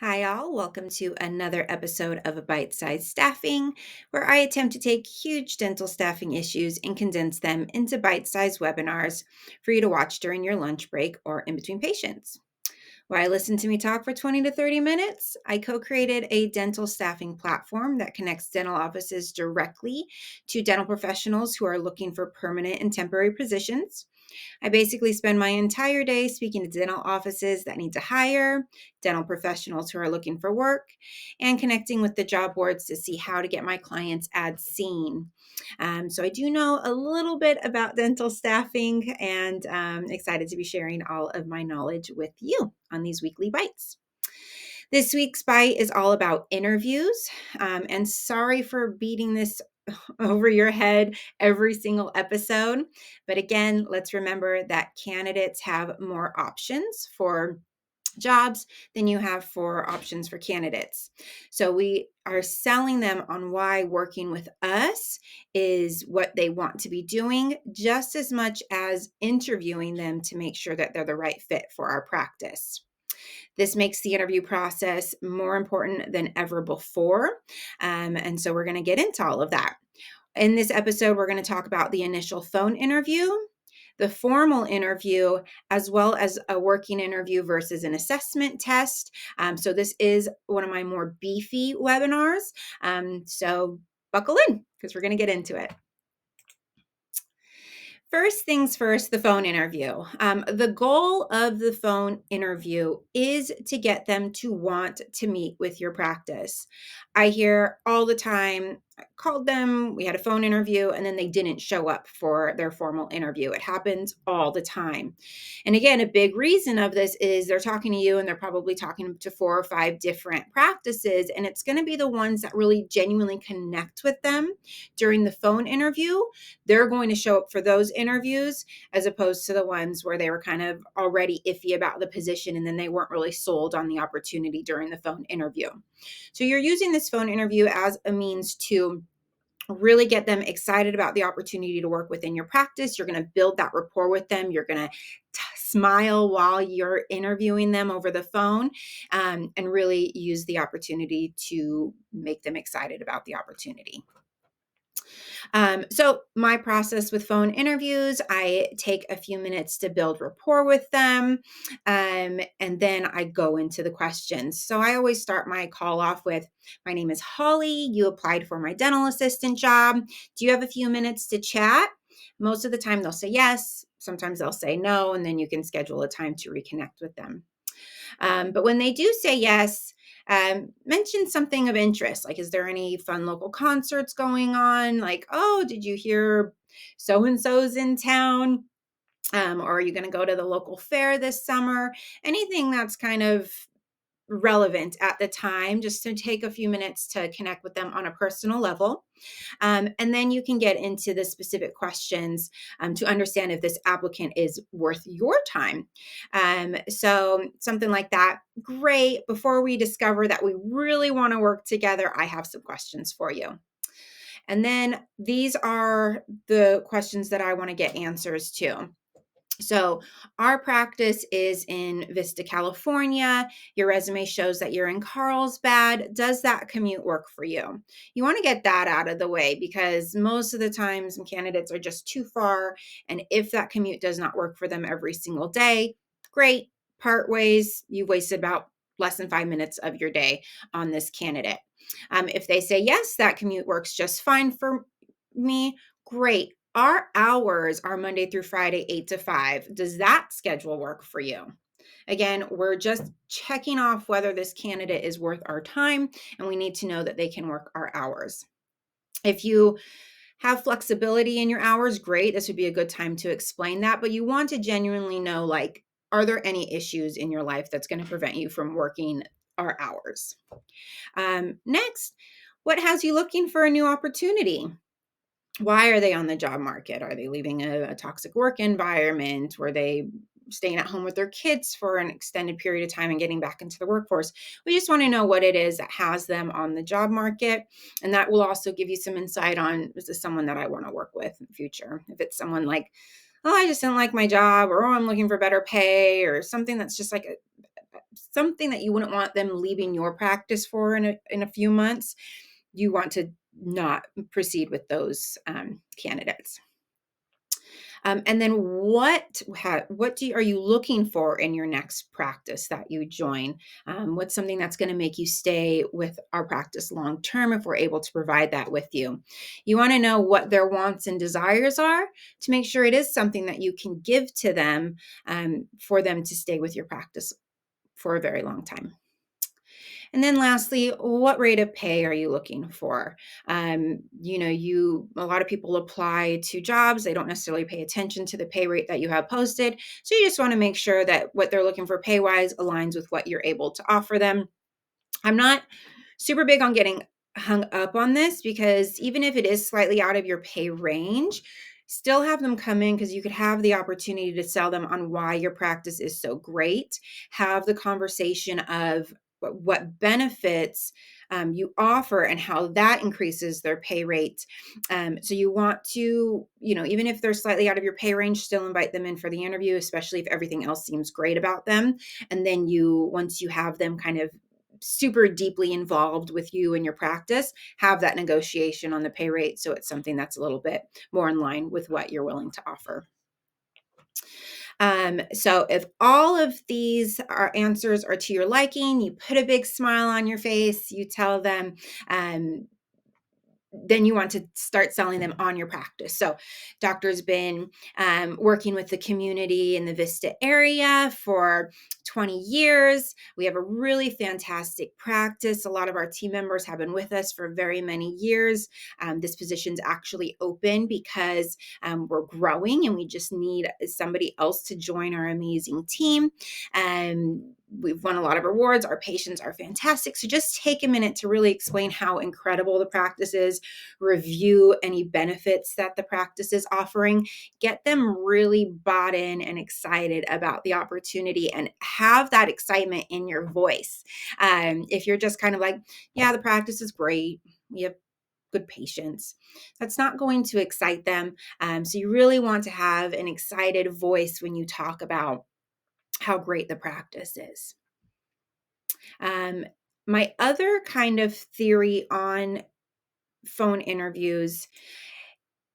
Hi, all. Welcome to another episode of A Bite Size Staffing, where I attempt to take huge dental staffing issues and condense them into bite sized webinars for you to watch during your lunch break or in between patients. While I listen to me talk for 20 to 30 minutes, I co created a dental staffing platform that connects dental offices directly to dental professionals who are looking for permanent and temporary positions. I basically spend my entire day speaking to dental offices that need to hire, dental professionals who are looking for work, and connecting with the job boards to see how to get my clients' ads seen. So I do know a little bit about dental staffing and excited to be sharing all of my knowledge with you on these weekly bites. This week's bite is all about interviews. And sorry for beating this over your head every single episode. But again, let's remember that candidates have more options for jobs than you have for options for candidates. So we are selling them on why working with us is what they want to be doing, just as much as interviewing them to make sure that they're the right fit for our practice. This makes the interview process more important than ever before. And so we're going to get into all of that. In this episode, we're going to talk about the initial phone interview, the formal interview, as well as a working interview versus an assessment test. So, this is one of my more beefy webinars. So, buckle in because we're going to get into it. First things first, the phone interview. The goal of the phone interview is to get them to want to meet with your practice. I hear all the time, I called them, we had a phone interview, and then they didn't show up for their formal interview. It happens all the time. And again, a big reason of this is they're talking to you and they're probably talking to 4 or 5 different practices, and it's going to be the ones that really genuinely connect with them during the phone interview. They're going to show up for those interviews as opposed to the ones where they were kind of already iffy about the position and then they weren't really sold on the opportunity during the phone interview. So you're using this phone interview as a means to really get them excited about the opportunity to work within your practice. You're going to build that rapport with them. You're going to smile while you're interviewing them over the phone, and really use the opportunity to make them excited about the opportunity. So, my process with phone interviews, I take a few minutes to build rapport with them, and then I go into the questions. So, I always start my call off with, "My name is Holly. You applied for my dental assistant job. Do you have a few minutes to chat?" Most of the time, they'll say yes. Sometimes they'll say no, and then you can schedule a time to reconnect with them. But when they do say yes, mention something of interest. Like, is there any fun local concerts going on? Like, oh, did you hear so and so's in town? Or are you going to go to the local fair this summer? Anything that's kind of relevant at the time, just to take a few minutes to connect with them on a personal level. And then you can get into the specific questions to understand if this applicant is worth your time. So, something like that. Great. Before we discover that we really want to work together, I have some questions for you. And then these are the questions that I want to get answers to. So, our practice is in Vista, California. Your resume shows that you're in Carlsbad. Does that commute work for you? You want to get that out of the way because most of the time, some candidates are just too far. And if that commute does not work for them every single day, great, part ways. You've wasted about less than 5 minutes of your day on this candidate. If they say, yes, that commute works just fine for me, great. Our hours are Monday through Friday, 8 to 5. Does that schedule work for you? Again, we're just checking off whether this candidate is worth our time, and we need to know that they can work our hours. If you have flexibility in your hours, great. This would be a good time to explain that, but you want to genuinely know, like, are there any issues in your life that's going to prevent you from working our hours? Next, what has you looking for a new opportunity? Why are they on the job market? Are they leaving a toxic work environment? Were they staying at home with their kids for an extended period of time and getting back into the workforce? We just want to know what it is that has them on the job market. And that will also give you some insight on, is this someone that I want to work with in the future? If it's someone like, oh, I just didn't like my job, or oh, I'm looking for better pay, or something that's just like something that you wouldn't want them leaving your practice for in a few months, you want to not proceed with those candidates. And then are you looking for in your next practice that you join? What's something that's going to make you stay with our practice long term if we're able to provide that with you? You want to know what their wants and desires are to make sure it is something that you can give to them for them to stay with your practice for a very long time. And then lastly, what rate of pay are you looking for? A lot of people apply to jobs. They don't necessarily pay attention to the pay rate that you have posted. So you just want to make sure that what they're looking for pay wise aligns with what you're able to offer them. I'm not super big on getting hung up on this because even if it is slightly out of your pay range, still have them come in because you could have the opportunity to sell them on why your practice is so great. Have the conversation of what benefits you offer and how that increases their pay rate. So you want to, even if they're slightly out of your pay range, still invite them in for the interview, especially if everything else seems great about them. And then once you have them kind of super deeply involved with you and your practice, have that negotiation on the pay rate so it's something that's a little bit more in line with what you're willing to offer. So if all of these answers are to your liking, you put a big smile on your face, you tell them, then you want to start selling them on your practice. So doctor's been working with the community in the Vista area for 20 years. We have a really fantastic practice. A lot of our team members have been with us for very many years. This position's actually open because we're growing and we just need somebody else to join our amazing team. We've won a lot of awards. Our patients are fantastic. So just take a minute to really explain how incredible the practice is, review any benefits that the practice is offering, get them really bought in and excited about the opportunity and have that excitement in your voice. If you're just kind of like, yeah, the practice is great, we have good patients, that's not going to excite them. So you really want to have an excited voice when you talk about how great the practice is. My other kind of theory on phone interviews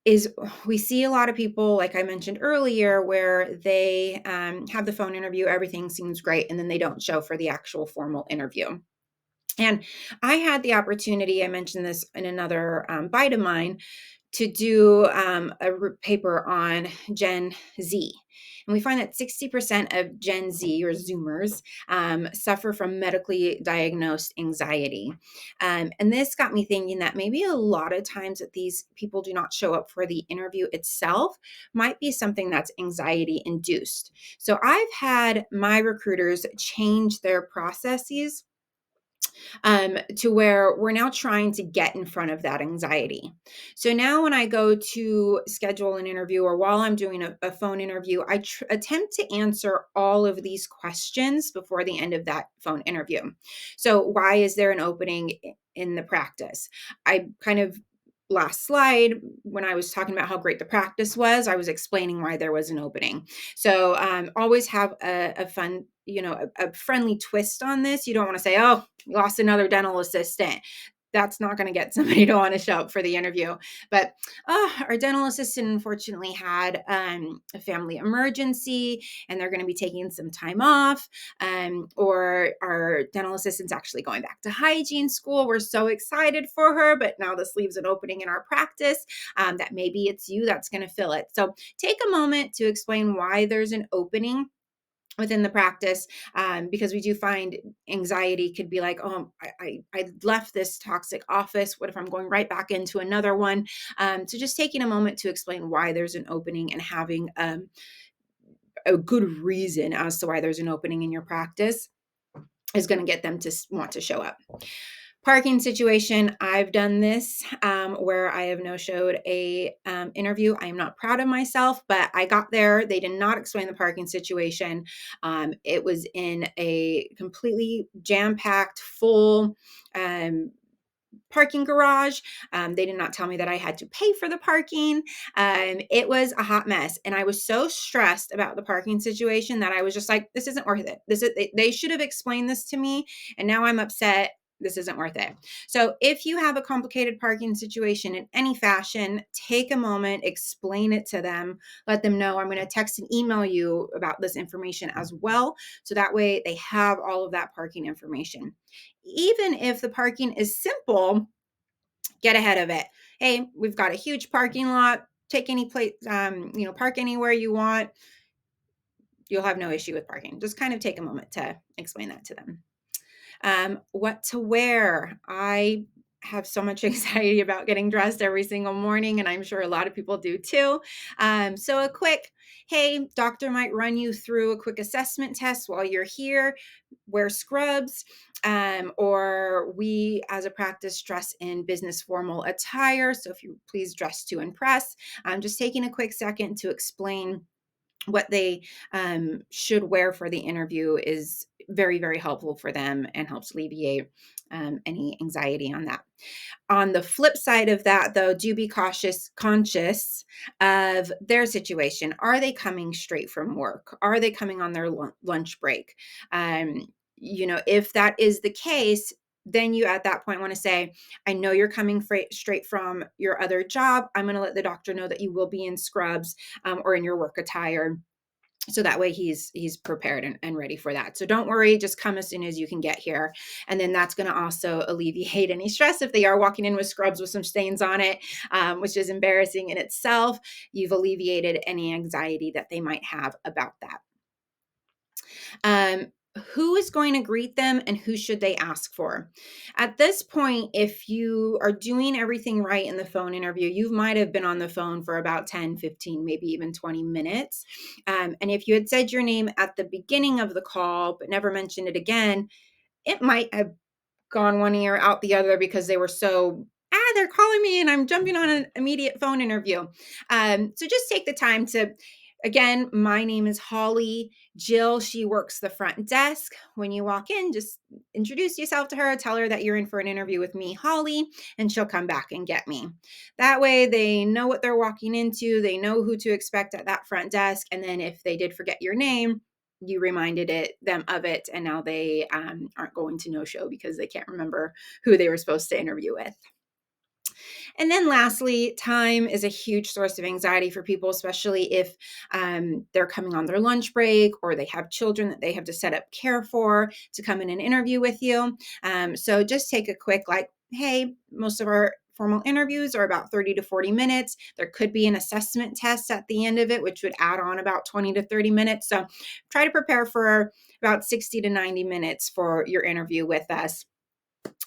is we see a lot of people, like I mentioned earlier, where they have the phone interview, everything seems great, and then they don't show for the actual formal interview. And I had the opportunity, I mentioned this in another bite of mine, to do paper on Gen Z. And we find that 60% of Gen Z or Zoomers suffer from medically diagnosed anxiety. And this got me thinking that maybe a lot of times that these people do not show up for the interview itself might be something that's anxiety induced. So I've had my recruiters change their processes to where we're now trying to get in front of that anxiety. So now when I go to schedule an interview or while I'm doing a phone interview, I attempt to answer all of these questions before the end of that phone interview. So why is there an opening in the practice? I kind of last slide, when I was talking about how great the practice was, I was explaining why there was an opening. So always have a fun, a friendly twist on this. You don't want to say, oh, we lost another dental assistant. That's not going to get somebody to want to show up for the interview. But our dental assistant unfortunately had a family emergency and they're going to be taking some time off. Or our dental assistant's actually going back to hygiene school. We're so excited for her, but now this leaves an opening in our practice that maybe it's you that's going to fill it. So take a moment to explain why there's an opening within the practice, because we do find anxiety could be like, oh, I left this toxic office. What if I'm going right back into another one? So just taking a moment to explain why there's an opening and having a good reason as to why there's an opening in your practice is going to get them to want to show up. Parking situation, I've done this where I have no-showed a interview. I am not proud of myself, but I got there. They did not explain the parking situation. It was in a completely jam-packed, full parking garage. They did not tell me that I had to pay for the parking. It was a hot mess. And I was so stressed about the parking situation that I was just like, this isn't worth it. They should have explained this to me. And now I'm upset. This isn't worth it. So if you have a complicated parking situation in any fashion, take a moment, explain it to them, let them know. I'm going to text and email you about this information as well. So that way they have all of that parking information. Even if the parking is simple, get ahead of it. Hey, we've got a huge parking lot. Take any place, park anywhere you want. You'll have no issue with parking. Just kind of take a moment to explain that to them. What to wear. I have so much anxiety about getting dressed every single morning, and I'm sure a lot of people do too. So a quick, hey, doctor might run you through a quick assessment test while you're here. Wear scrubs, or we as a practice dress in business formal attire. So if you please dress to impress. I'm just taking a quick second to explain what they should wear for the interview is very, very helpful for them and helps alleviate any anxiety on that. On the flip side of that, though, do be conscious of their situation. Are they coming straight from work? Are they coming on their lunch break? If that is the case, then you at that point want to say, I know you're coming straight from your other job. I'm going to let the doctor know that you will be in scrubs or in your work attire. So that way he's prepared and ready for that. So don't worry, just come as soon as you can get here. And then that's going to also alleviate any stress if they are walking in with scrubs with some stains on it, which is embarrassing in itself. You've alleviated any anxiety that they might have about that. Who is going to greet them and who should they ask for? At this point, if you are doing everything right in the phone interview, you might have been on the phone for about 10, 15, maybe even 20 minutes. And if you had said your name at the beginning of the call, but never mentioned it again, it might have gone one ear out the other because they were so, they're calling me and I'm jumping on an immediate phone interview. So just take the time to, again, my name is Holly. Jill, she works the front desk. When you walk in, just introduce yourself to her, tell her that you're in for an interview with me, Holly, and she'll come back and get me. That way they know what they're walking into, they know who to expect at that front desk. And then if they did forget your name, you reminded them of it, and now they aren't going to no show because they can't remember who they were supposed to interview with. And then lastly, time is a huge source of anxiety for people, especially if they're coming on their lunch break or they have children that they have to set up care for to come in and interview with you. So just take a quick, hey, most of our formal interviews are about 30 to 40 minutes. There could be an assessment test at the end of it, which would add on about 20 to 30 minutes. So try to prepare for about 60 to 90 minutes for your interview with us.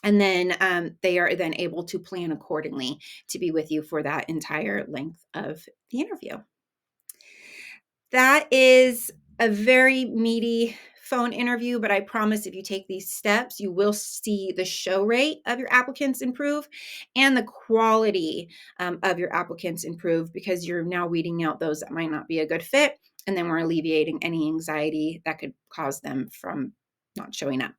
And then they are then able to plan accordingly to be with you for that entire length of the interview. That is a very meaty phone interview, but I promise if you take these steps, you will see the show rate of your applicants improve and the quality of your applicants improve because you're now weeding out those that might not be a good fit. And then we're alleviating any anxiety that could cause them from not showing up.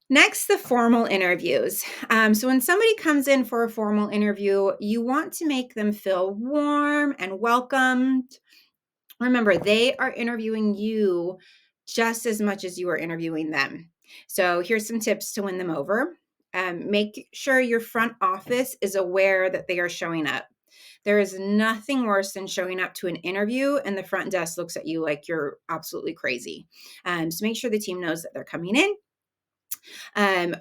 Next, the formal interviews. So when somebody comes in for a formal interview, you want to make them feel warm and welcomed. Remember, they are interviewing you just as much as you are interviewing them. So here's some tips to win them over. Make sure your front office is aware that they are showing up. There is nothing worse than showing up to an interview and the front desk looks at you like you're absolutely crazy. So make sure the team knows that they're coming in.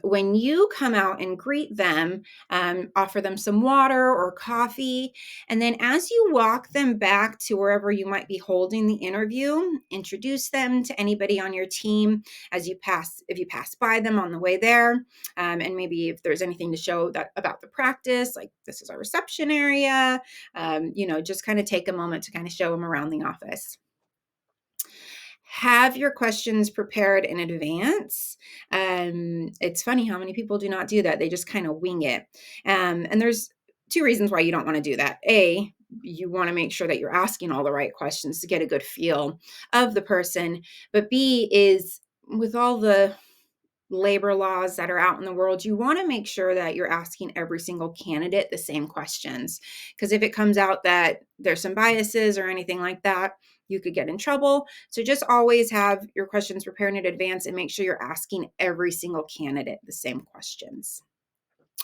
When you come out and greet them, offer them some water or coffee. And then as you walk them back to wherever you might be holding the interview, introduce them to anybody on your team as you pass, if you pass by them on the way there. And maybe if there's anything to show that about the practice, like this is our reception area, just kind of take a moment to kind of show them around the office. Have your questions prepared in advance. It's funny how many people do not do that. They just kind of wing it. And there's two reasons why you don't want to do that. A, you want to make sure that you're asking all the right questions to get a good feel of the person. But B is with all the labor laws that are out in the world, you want to make sure that you're asking every single candidate the same questions. Because if it comes out that there's some biases or anything like that, you could get in trouble. So just always have your questions prepared in advance and make sure you're asking every single candidate the same questions.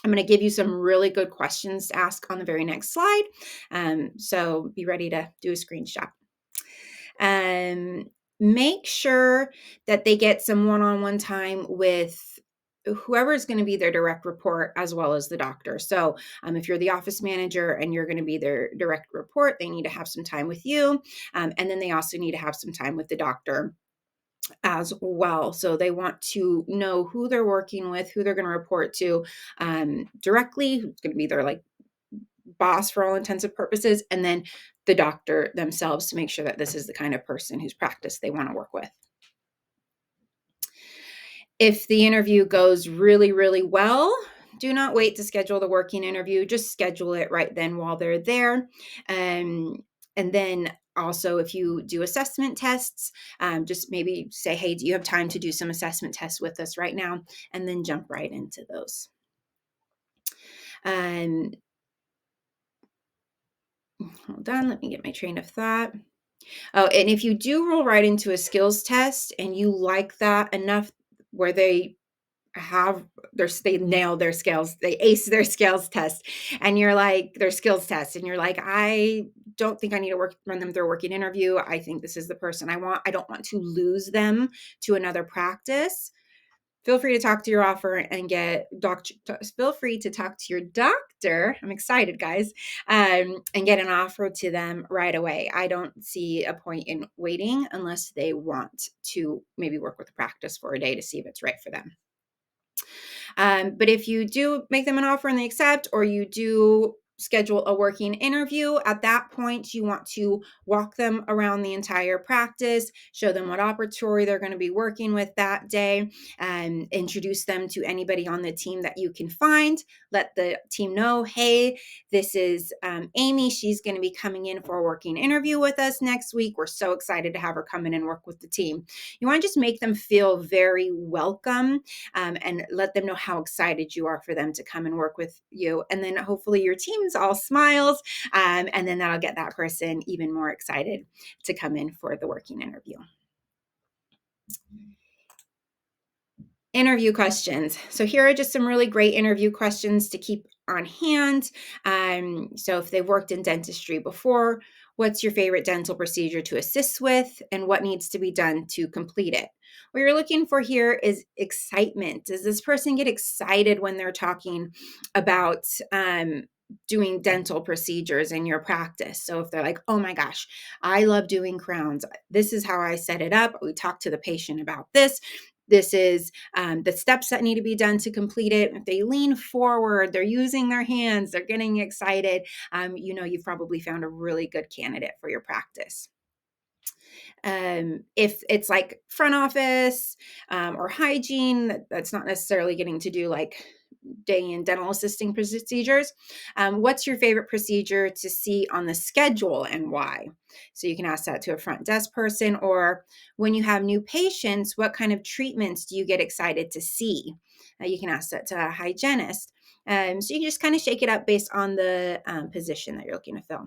I'm going to give you some really good questions to ask on the very next slide. So be ready to do a screenshot. Make sure that they get some one-on-one time with whoever is going to be their direct report as well as the doctor. So if you're the office manager and you're going to be their direct report, they need to have some time with you. And then they also need to have some time with the doctor as well. So they want to know who they're working with, who they're going to report to directly, who's going to be their like boss for all intents and purposes, and then the doctor themselves to make sure that this is the kind of person whose practice they want to work with. If the interview goes really, really well, do not wait to schedule the working interview. Just schedule it right then while they're there. And then also, if you do assessment tests, just maybe say, hey, do you have time to do some assessment tests with us right now? And then jump right into those. Hold on, let me get my train of thought. Oh, and if you do roll right into a skills test and you like that enough where they nail their skills, they ace their skills test, and you're like, their skills test, and you're like, I don't think I need to run them through a working interview. I think this is the person I want. I don't want to lose them to another practice. Feel free to talk to your offer and feel free to talk to your doctor. I'm excited, guys, and get an offer to them right away. I don't see a point in waiting unless they want to maybe work with the practice for a day to see if it's right for them. But if you do make them an offer and they accept, or you do schedule a working interview, at that point, you want to walk them around the entire practice, show them what operatory they're going to be working with that day, and introduce them to anybody on the team that you can find. Let the team know, hey, this is Amy. She's going to be coming in for a working interview with us next week. We're so excited to have her come in and work with the team. You want to just make them feel very welcome, and let them know how excited you are for them to come and work with you. And then hopefully your team's all smiles, and then that'll get that person even more excited to come in for the working interview. Interview questions. So here are just some really great interview questions to keep on hand. So if they've worked in dentistry before, what's your favorite dental procedure to assist with, and what needs to be done to complete it? What you're looking for here is excitement. Does this person get excited when they're talking about doing dental procedures in your practice? So if they're like, oh my gosh, I love doing crowns. This is how I set it up. We talk to the patient about this. This is the steps that need to be done to complete it. If they lean forward, they're using their hands, they're getting excited, you've probably found a really good candidate for your practice. If it's like front office or hygiene, that's not necessarily getting to do like day in dental assisting procedures. What's your favorite procedure to see on the schedule and why? So you can ask that to a front desk person. Or when you have new patients, what kind of treatments do you get excited to see? You can ask that to a hygienist. So you can just kind of shake it up based on the position that you're looking to fill.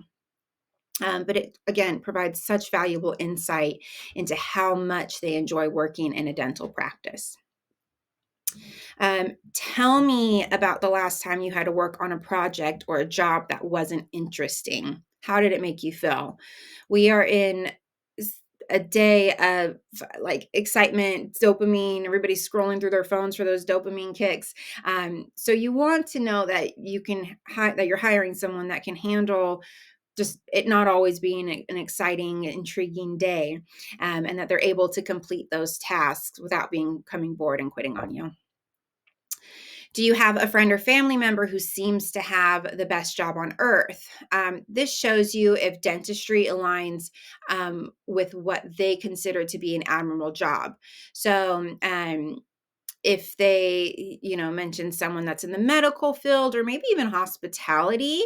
But it, again, provides such valuable insight into how much they enjoy working in a dental practice. Tell me about the last time you had to work on a project or a job that wasn't interesting. How did it make you feel? We are in a day of like excitement, dopamine, everybody's scrolling through their phones for those dopamine kicks. So you want to know that that you're hiring someone that can handle just it not always being an exciting, intriguing day, and that they're able to complete those tasks without becoming bored and quitting on you. Do you have a friend or family member who seems to have the best job on earth? This shows you if dentistry aligns with what they consider to be an admirable job. So if they, mention someone that's in the medical field or maybe even hospitality,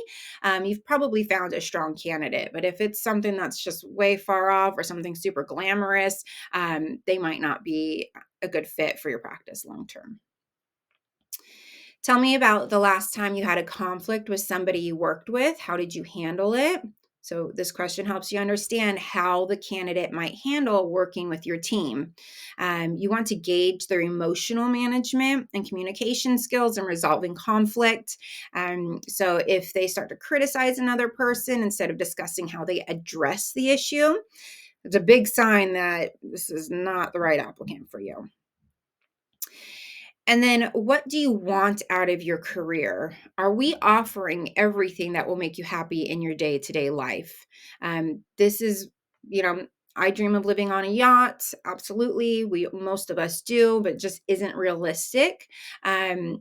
you've probably found a strong candidate. But if it's something that's just way far off or something super glamorous, they might not be a good fit for your practice long term. Tell me about the last time you had a conflict with somebody you worked with. How did you handle it? So, this question helps you understand how the candidate might handle working with your team. You want to gauge their emotional management and communication skills and resolving conflict. So, if they start to criticize another person instead of discussing how they address the issue, it's a big sign that this is not the right applicant for you. And then what do you want out of your career? Are we offering everything that will make you happy in your day-to-day life? This is, you know, I dream of living on a yacht. Absolutely. Most of us do, but it just isn't realistic.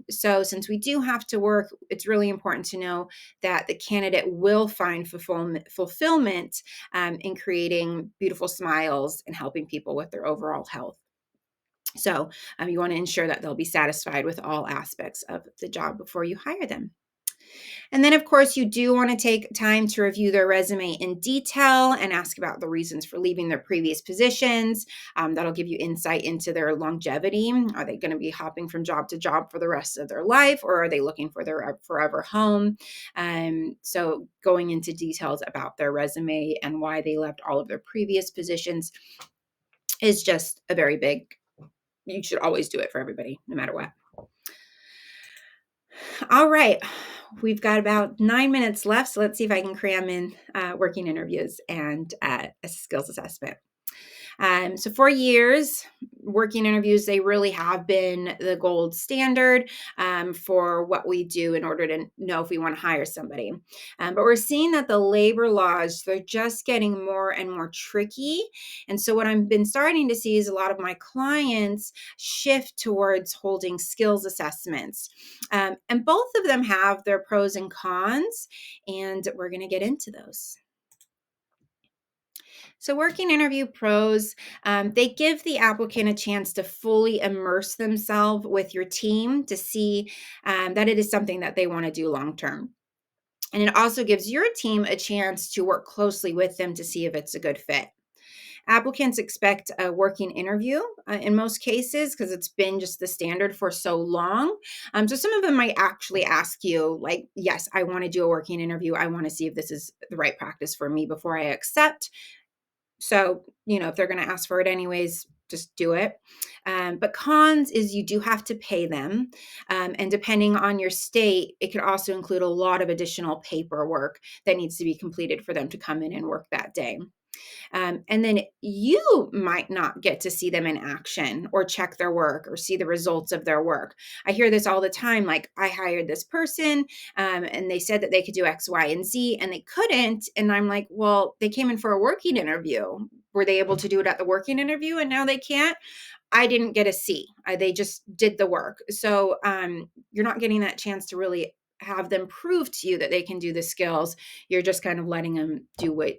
So since we do have to work, it's really important to know that the candidate will find fulfillment in creating beautiful smiles and helping people with their overall health. So you want to ensure that they'll be satisfied with all aspects of the job before you hire them. And then, of course, you do want to take time to review their resume in detail and ask about the reasons for leaving their previous positions. That'll give you insight into their longevity. Are they going to be hopping from job to job for the rest of their life, or are they looking for their forever home? So, going into details about their resume and why they left all of their previous positions is just a very big, you should always do it for everybody, no matter what. All right. We've got about 9 minutes left. So let's see if I can cram in working interviews and a skills assessment. So for years, working interviews, they really have been the gold standard for what we do in order to know if we want to hire somebody. But we're seeing that the labor laws, they're just getting more and more tricky. And so what I've been starting to see is a lot of my clients shift towards holding skills assessments. And both of them have their pros and cons, and we're going to get into those. So, working interview pros, they give the applicant a chance to fully immerse themselves with your team to see that it is something that they want to do long term. And it also gives your team a chance to work closely with them to see if it's a good fit. Applicants expect a working interview in most cases because it's been just the standard for so long. So some of them might actually ask you, like, yes, I want to do a working interview. I want to see if this is the right practice for me before I accept. So, if they're going to ask for it anyways, just do it. But cons is you do have to pay them. And depending on your state, it could also include a lot of additional paperwork that needs to be completed for them to come in and work that day. And then you might not get to see them in action or check their work or see the results of their work. I hear this all the time. Like, I hired this person and they said that they could do X, Y, and Z, and they couldn't. And I'm like, well, they came in for a working interview. Were they able to do it at the working interview and now they can't? I didn't get a C. They just did the work. So you're not getting that chance to really have them prove to you that they can do the skills. You're just kind of letting them do what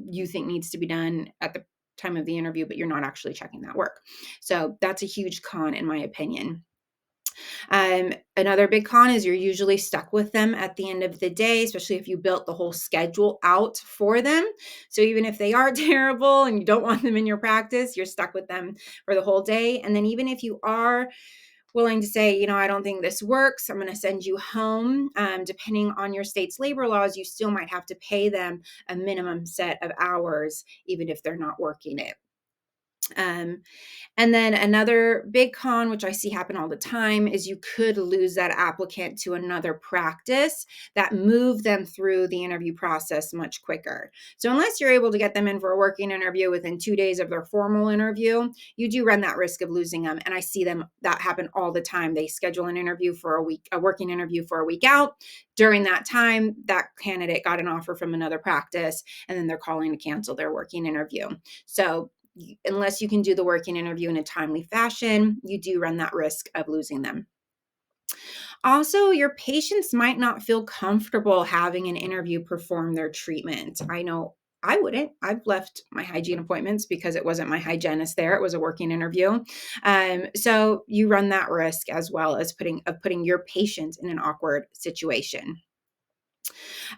you think needs to be done at the time of the interview, but you're not actually checking that work. So that's a huge con, in my opinion. Another big con is you're usually stuck with them at the end of the day, especially if you built the whole schedule out for them. So even if they are terrible and you don't want them in your practice, you're stuck with them for the whole day. And then even if you are willing to say, I don't think this works, I'm going to send you home. Depending on your state's labor laws, you still might have to pay them a minimum set of hours, even if they're not working it. And then another big con, which I see happen all the time, is you could lose that applicant to another practice that move them through the interview process much quicker. So unless you're able to get them in for a working interview within 2 days of their formal interview, you do run that risk of losing them. And I see that happen all the time. They schedule an interview for a week, a working interview for a week out. During that time, that candidate got an offer from another practice, and then they're calling to cancel their working interview. So unless you can do the working interview in a timely fashion, you do run that risk of losing them. Also, your patients might not feel comfortable having an interview perform their treatment. I know I wouldn't. I've left my hygiene appointments because it wasn't my hygienist there. It was a working interview. So you run that risk as well as putting your patient in an awkward situation.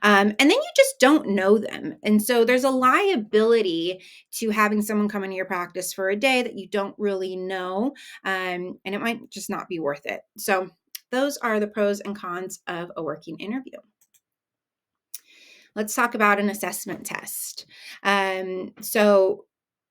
And then you just don't know them. And so there's a liability to having someone come into your practice for a day that you don't really know. And it might just not be worth it. So those are the pros and cons of a working interview. Let's talk about an assessment test. So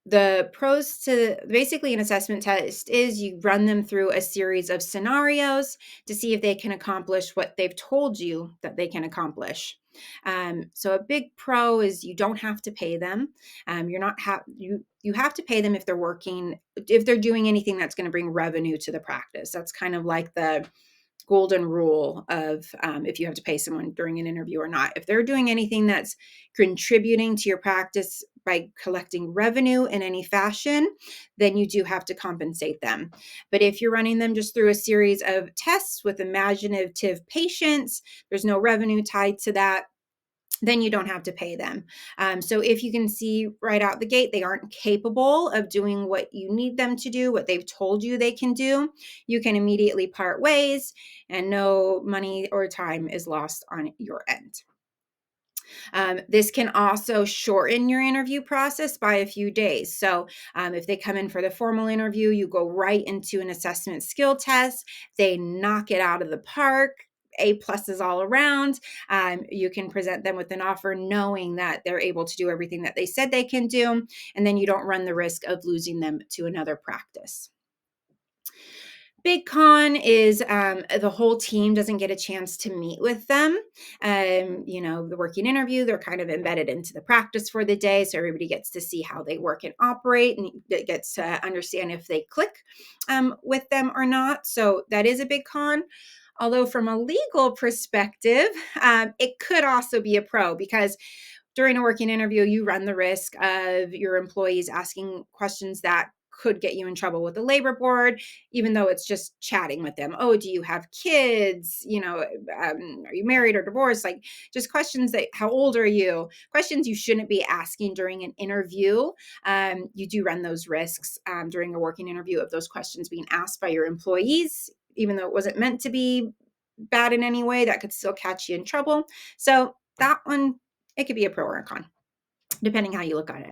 the pros to basically an assessment test is you run them through a series of scenarios to see if they can accomplish what they've told you that they can accomplish. So a big pro is you don't have to pay them. You're not you have to pay them if they're doing anything that's going to bring revenue to the practice. That's kind of like the golden rule of if you have to pay someone during an interview or not. If they're doing anything that's contributing to your practice by collecting revenue in any fashion, then you do have to compensate them. But if you're running them just through a series of tests with imaginative patients, there's no revenue tied to that, then you don't have to pay them. So if you can see right out the gate, they aren't capable of doing what you need them to do, what they've told you they can do, you can immediately part ways and no money or time is lost on your end. This can also shorten your interview process by a few days. So, if they come in for the formal interview, you go right into an assessment skill test, they knock it out of the park. A pluses all around. You can present them with an offer knowing that they're able to do everything that they said they can do, and then you don't run the risk of losing them to another practice. Big con is the whole team doesn't get a chance to meet with them. The working interview, they're kind of embedded into the practice for the day. So everybody gets to see how they work and operate and gets to understand if they click with them or not. So that is a big con. Although, from a legal perspective, it could also be a pro because during a working interview, you run the risk of your employees asking questions that could get you in trouble with the labor board, even though it's just chatting with them. Oh, do you have kids? Are you married or divorced? Like just questions how old are you? Questions you shouldn't be asking during an interview. You do run those risks during a working interview of those questions being asked by your employees, even though it wasn't meant to be bad in any way, that could still catch you in trouble. So that one, it could be a pro or a con, depending how you look at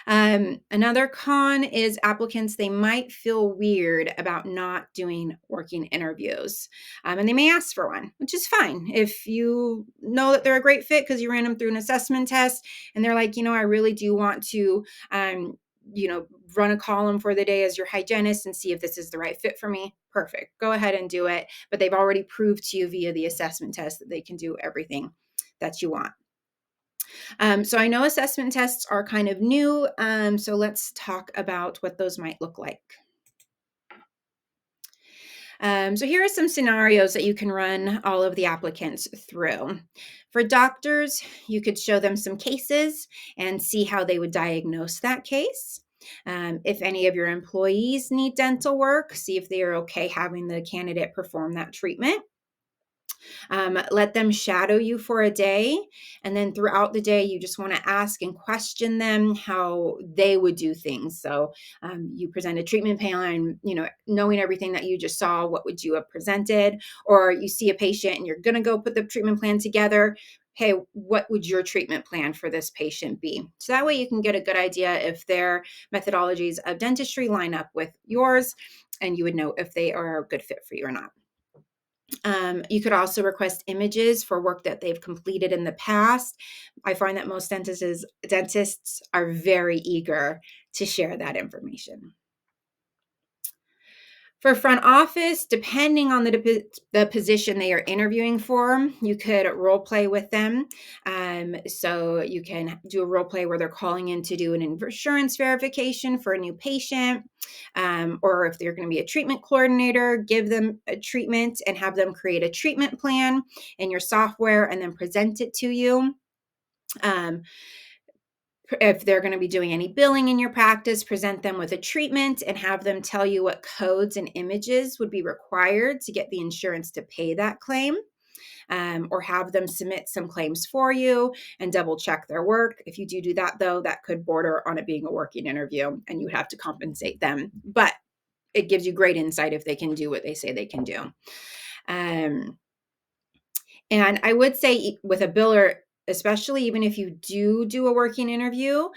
it. Another con is applicants, they might feel weird about not doing working interviews. And they may ask for one, which is fine. If you know that they're a great fit because you ran them through an assessment test and they're like, I really do want to, run a column for the day as your hygienist and see if this is the right fit for me. Perfect. Go ahead and do it. But they've already proved to you via the assessment test that they can do everything that you want. So I know assessment tests are kind of new. So let's talk about what those might look like. So here are some scenarios that you can run all of the applicants through. For doctors, you could show them some cases and see how they would diagnose that case. If any of your employees need dental work, see if they are okay having the candidate perform that treatment. Let them shadow you for a day. And then throughout the day, you just want to ask and question them how they would do things. So you present a treatment plan, knowing everything that you just saw, what would you have presented? Or you see a patient and you're going to go put the treatment plan together. Hey, what would your treatment plan for this patient be? So that way you can get a good idea if their methodologies of dentistry line up with yours, and you would know if they are a good fit for you or not. You could also request images for work that they've completed in the past. I find that most dentists are very eager to share that information. For front office, depending on the position they are interviewing for, you could role play with them. So you can do a role play where they're calling in to do an insurance verification for a new patient. Or if they're going to be a treatment coordinator, give them a treatment and have them create a treatment plan in your software and then present it to you. If they're going to be doing any billing in your practice, present them with a treatment and have them tell you what codes and images would be required to get the insurance to pay that claim. or have them submit some claims for you and double check their work. If you do that, though, that could border on it being a working interview and you have to compensate them. But it gives you great insight if they can do what they say they can do. And I would say with a biller, especially even if you do a working interview,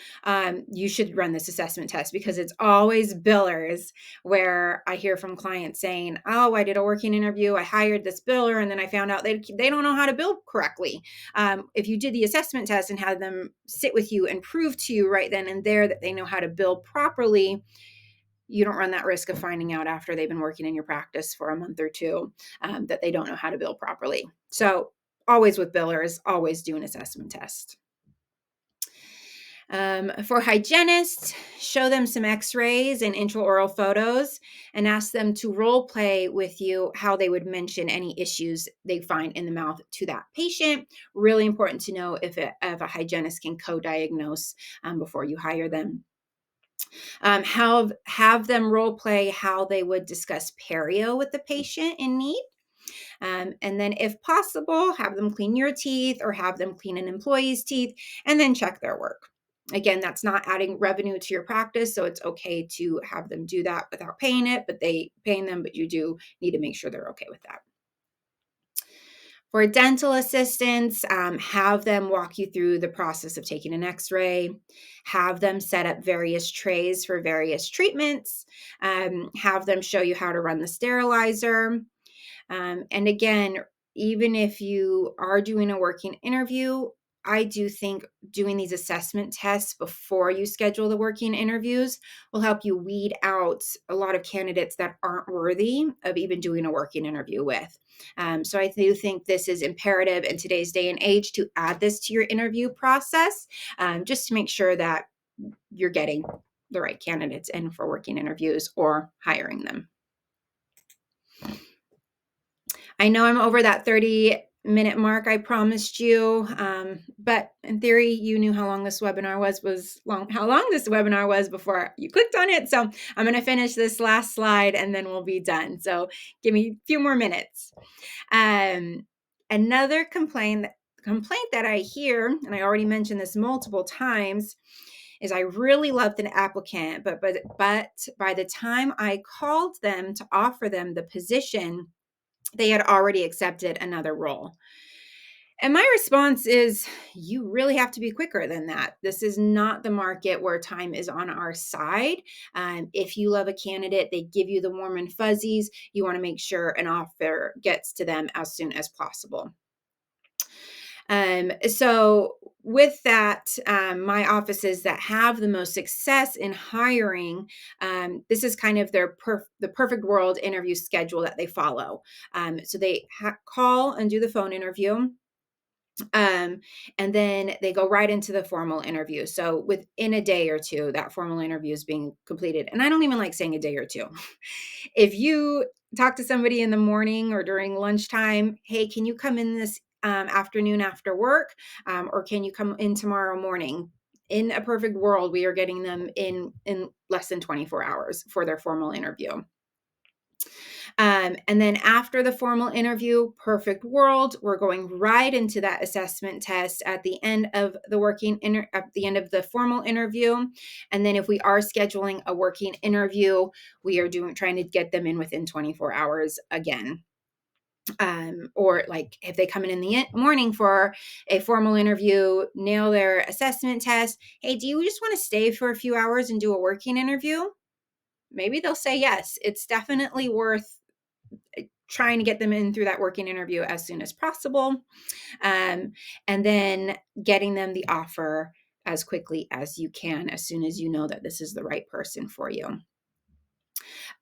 you should run this assessment test, because it's always billers where I hear from clients saying, oh, I did a working interview, I hired this biller, and then I found out they don't know how to bill correctly. If you did the assessment test and had them sit with you and prove to you right then and there that they know how to bill properly, you don't run that risk of finding out after they've been working in your practice for a month or two that they don't know how to bill properly. So always with billers, always do an assessment test. For hygienists, show them some x-rays and intraoral photos and ask them to role play with you how they would mention any issues they find in the mouth to that patient. Really important to know if a hygienist can co-diagnose before you hire them. Have them role play how they would discuss perio with the patient in need. And then if possible, have them clean your teeth or have them clean an employee's teeth and then check their work. Again, that's not adding revenue to your practice, so it's okay to have them do that without paying them, but you do need to make sure they're okay with that. For dental assistants, have them walk you through the process of taking an x-ray, have them set up various trays for various treatments, have them show you how to run the sterilizer. And again, even if you are doing a working interview, I do think doing these assessment tests before you schedule the working interviews will help you weed out a lot of candidates that aren't worthy of even doing a working interview with. So I do think this is imperative in today's day and age to add this to your interview process, just to make sure that you're getting the right candidates in for working interviews or hiring them. I know I'm over that 30-minute mark I promised you, but in theory, you knew how long this webinar was before you clicked on it. So I'm going to finish this last slide and then we'll be done. So give me a few more minutes. Another complaint that I hear, and I already mentioned this multiple times, is I really loved an applicant, but by the time I called them to offer them the position, they had already accepted another role. And my response is, you really have to be quicker than that. This is not the market where time is on our side. If you love a candidate, they give you the warm and fuzzies, you want to make sure an offer gets to them as soon as possible. So with that, my offices that have the most success in hiring, this is kind of the perfect world interview schedule that they follow. So they call and do the phone interview. And then they go right into the formal interview. So within a day or two, that formal interview is being completed. And I don't even like saying a day or two. If you talk to somebody in the morning or during lunchtime, hey, can you come in this afternoon after work? Or can you come in tomorrow morning? In a perfect world, we are getting them in less than 24 hours for their formal interview. And then after the formal interview, perfect world, we're going right into that assessment test at the end of the at the end of the formal interview. And then if we are scheduling a working interview, we are trying to get them in within 24 hours again. Or like if they come in the morning for a formal interview, nail their assessment test. Hey, do you just want to stay for a few hours and do a working interview? Maybe they'll say yes. It's definitely worth trying to get them in through that working interview as soon as possible. And then getting them the offer as quickly as you can, as soon as you know that this is the right person for you.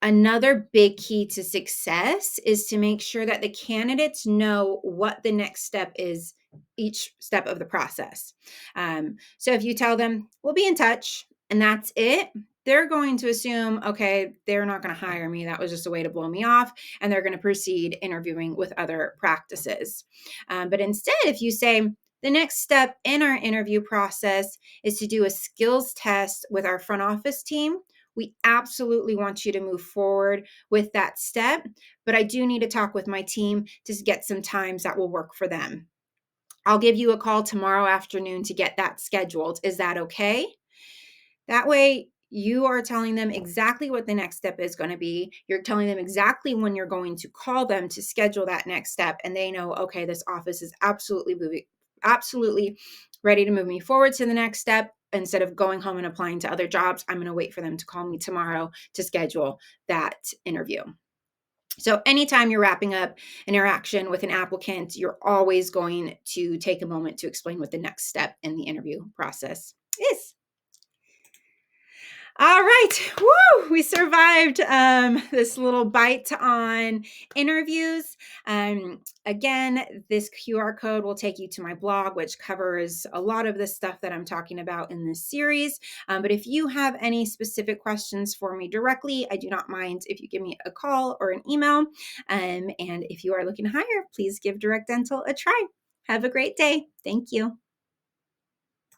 Another big key to success is to make sure that the candidates know what the next step is, each step of the process. So if you tell them, we'll be in touch, and that's it, they're going to assume, okay, they're not going to hire me. That was just a way to blow me off. And they're going to proceed interviewing with other practices. But instead, if you say, the next step in our interview process is to do a skills test with our front office team, we absolutely want you to move forward with that step, but I do need to talk with my team to get some times that will work for them. I'll give you a call tomorrow afternoon to get that scheduled. Is that okay? That way, you are telling them exactly what the next step is going to be. You're telling them exactly when you're going to call them to schedule that next step. And they know, okay, this office is absolutely ready to move me forward to the next step. Instead of going home and applying to other jobs, I'm going to wait for them to call me tomorrow to schedule that interview. So, anytime you're wrapping up an interaction with an applicant, you're always going to take a moment to explain what the next step in the interview process is. All right. Woo! We survived this little bite on interviews. Again, this QR code will take you to my blog, which covers a lot of the stuff that I'm talking about in this series. But if you have any specific questions for me directly, I do not mind if you give me a call or an email. And if you are looking to hire, please give Direct Dental a try. Have a great day. Thank you.